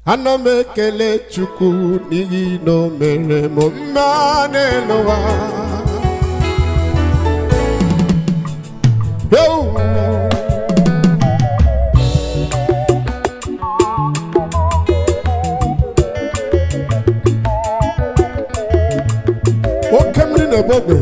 Ana m ekele Chukwu n'ihi na o mere m mma n'elu ụwa. Oke mmiri na-egbe ogbe.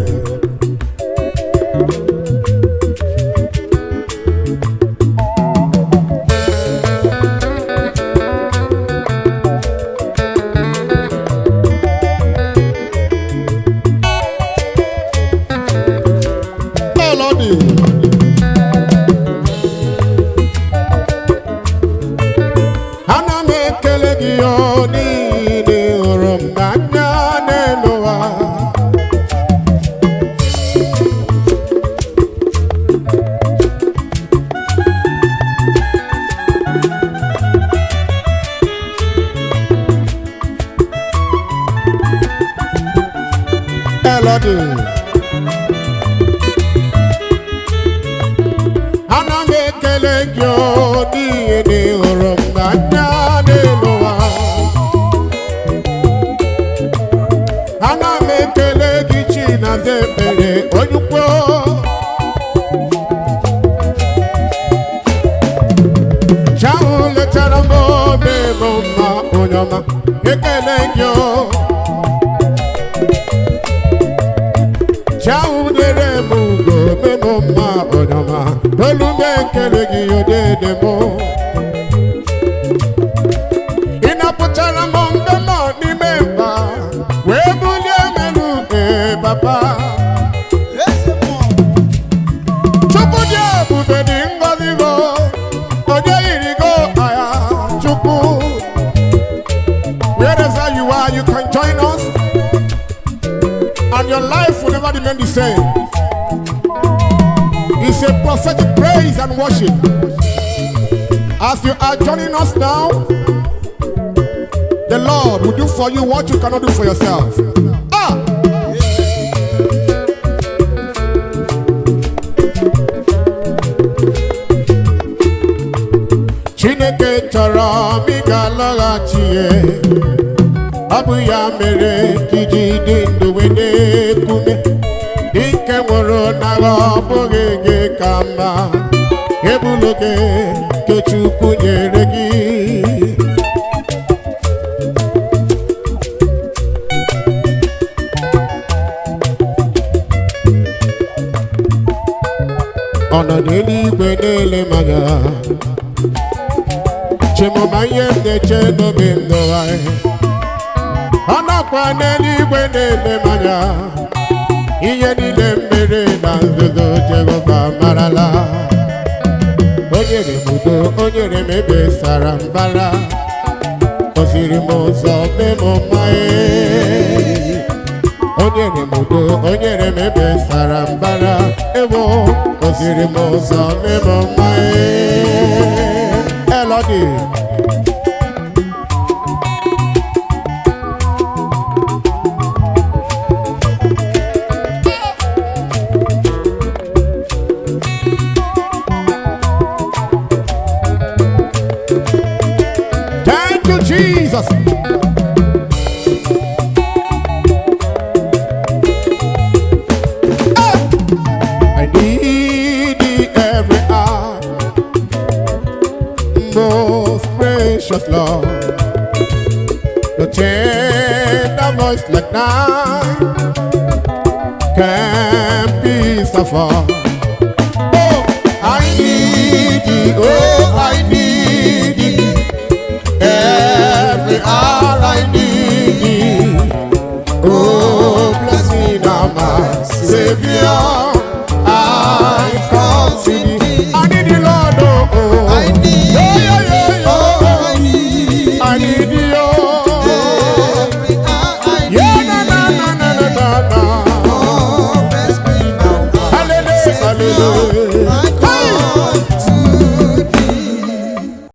The same. It's a prophetic praise and worship. As you are joining us now, the Lord will do for you what you cannot do for yourself. Chineke chọrọ mi galaghachi Abu ya mere kiji dị ndụ wede kume Ike nwụrụ n'agha bụghị gị ka mma Ebulo gị nke Chukwu nyere gị Ọnọdụ eluigwe na-ele m anya Chimụma ihe m na-eche n'obi m n'ụwa Ọnọkwa n'eluigwe na-ele m anya Ihe niile mere na nzuzo Jehova marala O nyere m udo, o nyere m ebe sara mbara O ziri m ụzọ mee m mma O nyere m udo, o nyere m ebe sara mbara Ewo, o ziri m ụzọ mee m mma Elodi Jesus. I need thee every hour, most precious Lord. The tender voice like night can be so far. Oh, I need thee, oh, I need thee. Every hour I need thee. Oh, bless me now, my Savior.